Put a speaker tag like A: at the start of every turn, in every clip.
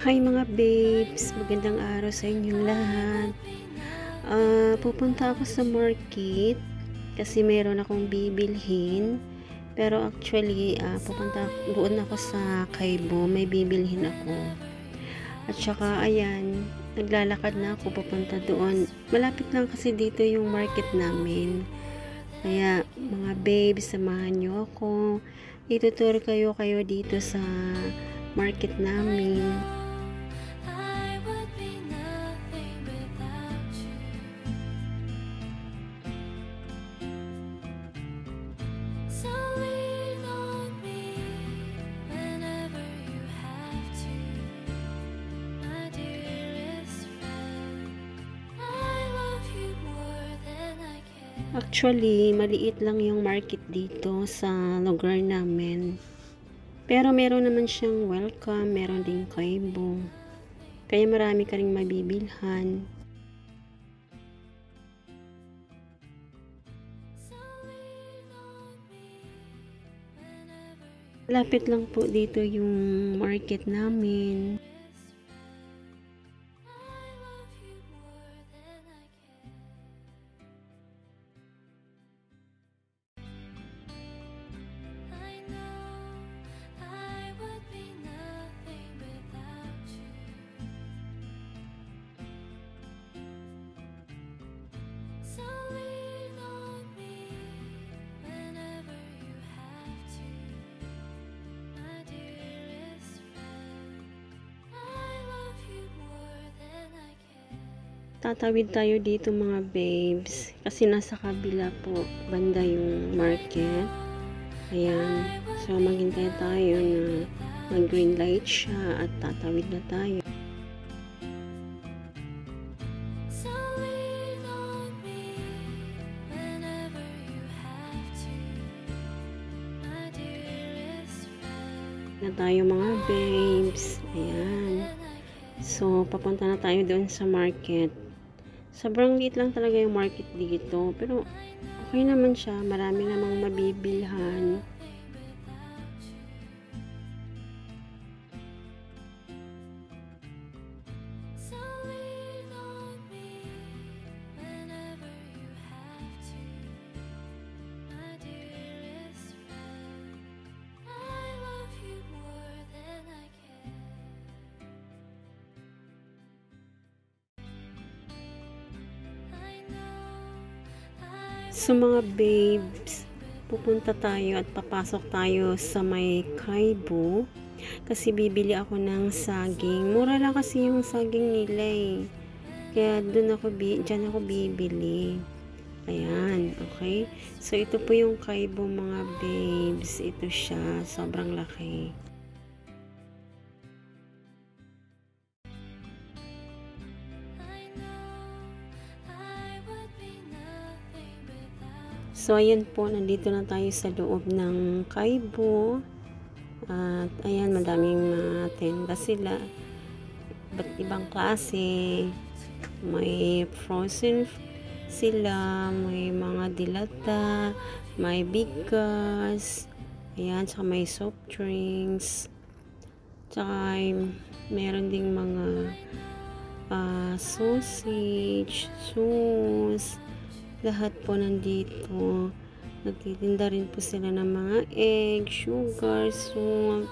A: Hi mga babes, magandang araw sa inyong lahat. Pupunta ako sa market kasi meron akong bibilhin. Pero actually, pupunta doon ako sa Kaibo, may bibilhin ako. At saka ayan, naglalakad na ako papunta doon. Malapit lang kasi dito yung market namin. Kaya mga babes, samahan nyo ako. Ituturo kayo dito sa market namin. Actually, maliit lang yung market dito sa lugar namin. Pero meron naman siyang welcome, meron ding Kaibo. Kaya marami ka ring mabibilhan. Lapit lang po dito yung market namin. Tatawid tayo dito mga babes kasi nasa kabila po banda yung market. Ayan, so maghintay tayo na mag green light siya at tatawid na tayo. Na tayo mga babes. Ayan, so papunta na tayo doon sa market. Sobrang liit lang talaga yung market dito. Pero okay naman siya. Marami namang mabibilhan. So mga babes, pupunta tayo at papasok tayo sa may Kaibo kasi bibili ako ng saging. Mura lang kasi yung saging nila eh. Kaya dyan ako bibili. Ayan, okay. So ito po yung Kaibo mga babes. Ito siya, sobrang laki. So, ayan po, nandito na tayo sa loob ng Kaibo. At, ayan, madaming mga tenda sila. Ba't ibang klase. May frozen sila, may mga dilata, may bigas, ayan, saka may soft drinks. Tsaka, meron ding mga sausage, sauce, lahat po nandito. Nagtitinda rin po sila ng mga egg, sugar, salt.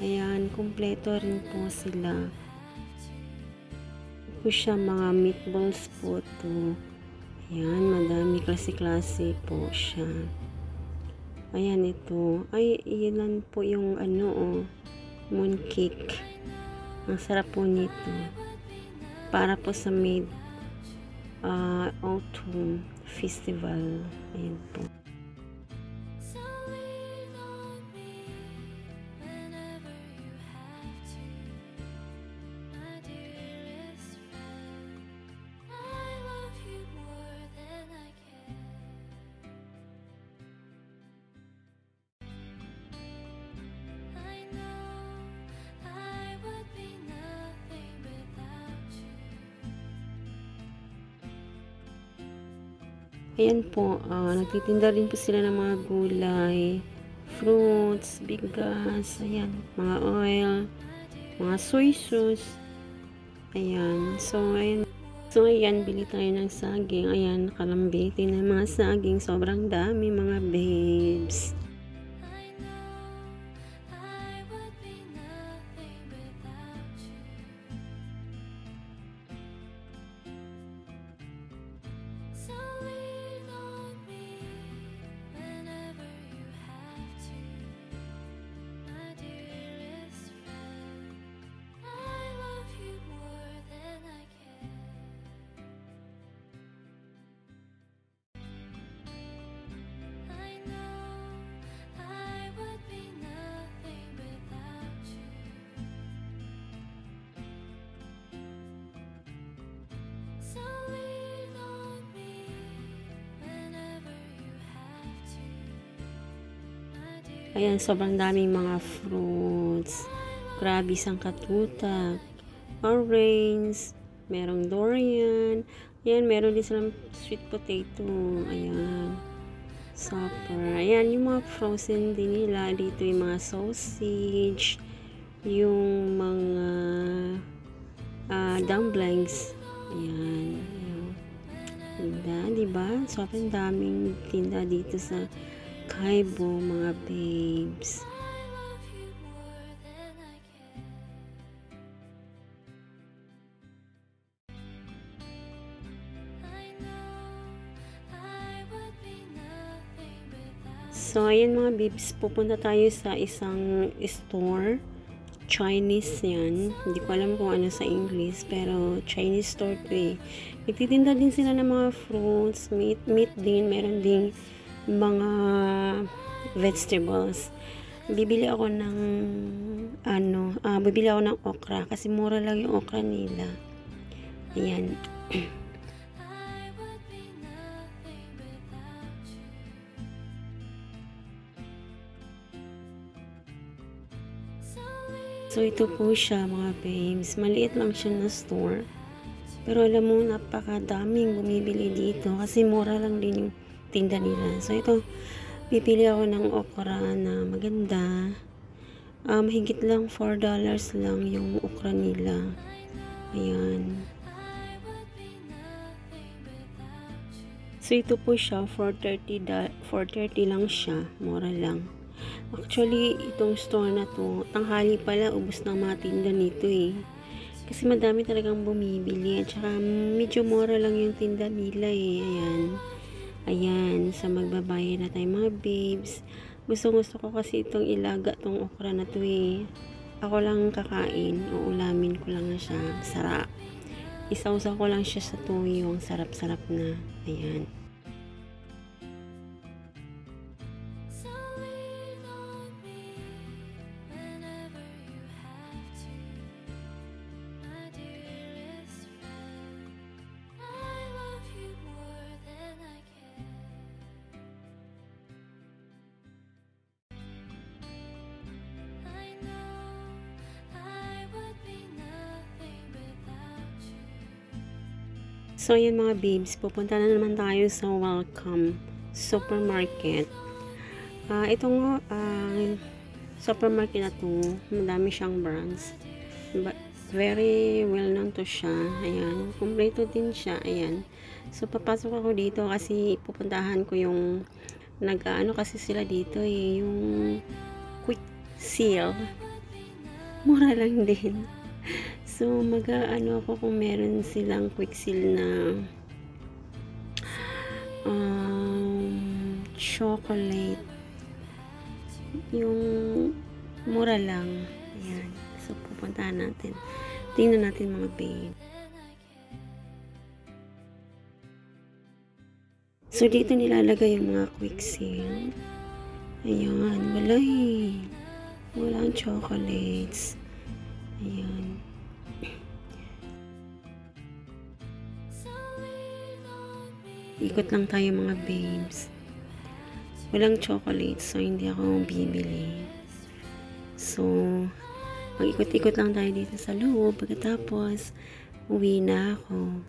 A: Ayan, kumpleto rin po sila. Po siya mga meatballs po to. Ayan, madami klase-klase po siya. Ayan, ito. Ay, ilan po yung mooncake. Ang sarap po nito. Para po sa mid autumn festival. Ayan po. Ayan po, nagtitinda rin po sila ng mga gulay, fruits, bigas, ayan, mga oil. mga soy sauce. Ayan. So, ayan, bili tayo ng saging. Ayan, nakalambitin ng mga saging. Sobrang dami, mga babes. Ayan, sobrang daming mga fruits. Grabe, sangkatutak, orange, merong durian. Ayan, meron din silang sweet potato. Ayan, supper. Ayan, yung mga frozen din nila. Dito yung mga sausage, yung mga dumplings. Ayan. Tinda, diba? Sobrang daming tinda dito sa Kaibo, mga babes. So, ayan mga babes, pupunta tayo sa isang store. Chinese yan. Hindi ko alam kung ano sa English, pero Chinese store to eh. Nagtitinda din sila ng mga fruits, meat din, meron ding mga vegetables. Bibili ako ng bibili ako ng okra kasi mura lang yung okra nila. Ayan. So, ito po siya mga babes. Maliit lang siya na store. Pero alam mo, napakadaming bumibili dito kasi mura lang din yung tinda nila. So, ito, pipili ako ng okra na maganda. Higit lang $4 lang yung okra nila. Ayan. So, ito po siya, $4.30 lang siya. Mura lang. Actually, itong store na to, tanghali pala, ubos ng mga tinda nito eh. Kasi madami talagang bumibili. At saka, medyo mura lang yung tinda nila eh. Ayan. Ayan. So, magbabayad na tayo mga babes. Gusto ko kasi itong ilaga, itong okra na to eh. Ako lang kakain. Uulamin ko lang na siya. Sarap. Isawsaw ko lang siya sa tuyo. Ang sarap-sarap na. Ayan. So, ayan mga babes, pupunta na naman tayo sa Welcome Supermarket. Itong supermarket na to, madami siyang brands. But, very well known to siya. Ayan, kompleto din siya. Ayan. So, papasok ako dito kasi pupuntahan ko yung nag-ano kasi sila dito eh, yung quick sale. Mura lang din. So, mag-ano ako kung meron silang quick sale na chocolate. Yung mura lang. Ayan. So, pupuntahan natin. Tingnan natin mga babe. So, dito nilalagay yung mga quick sale. Ayan. Wala eh. Walang chocolates. Ayan. Ikot lang tayo mga babes. Walang chocolates, so hindi ako bibili. So, mag-ikot-ikot lang tayo dito sa loob. Pagkatapos, uwi na ako.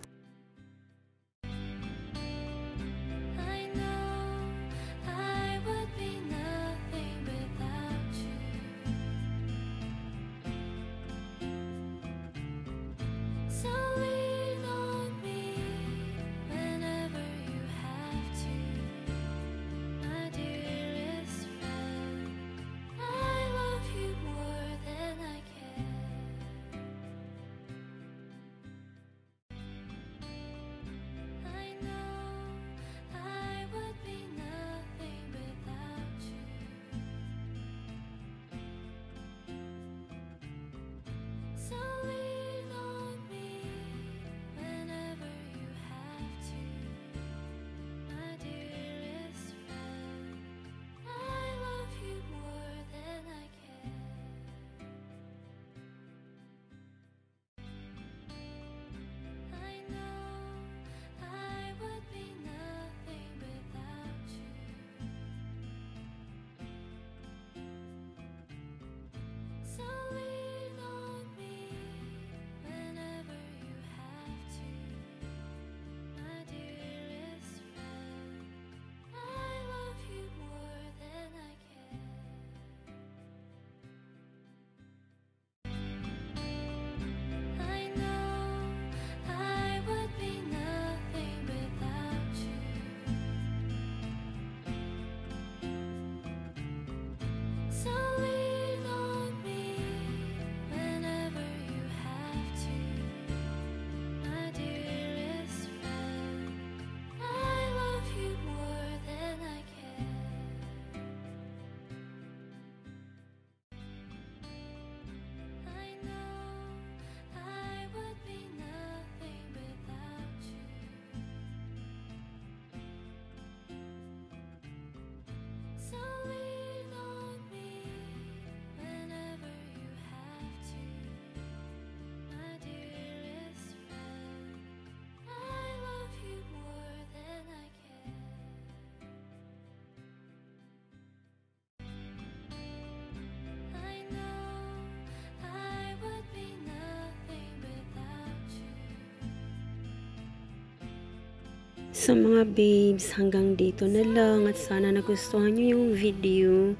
A: So mga babes, hanggang dito na lang at sana nagustuhan nyo yung video.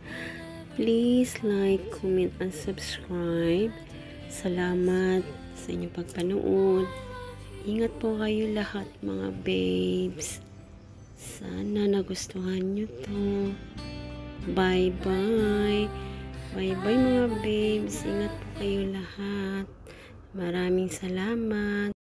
A: Please like, comment, and subscribe. Salamat sa inyong pagpanood. Ingat po kayo lahat mga babes. Sana nagustuhan nyo to. Bye-bye. Bye-bye mga babes. Ingat po kayo lahat. Maraming salamat.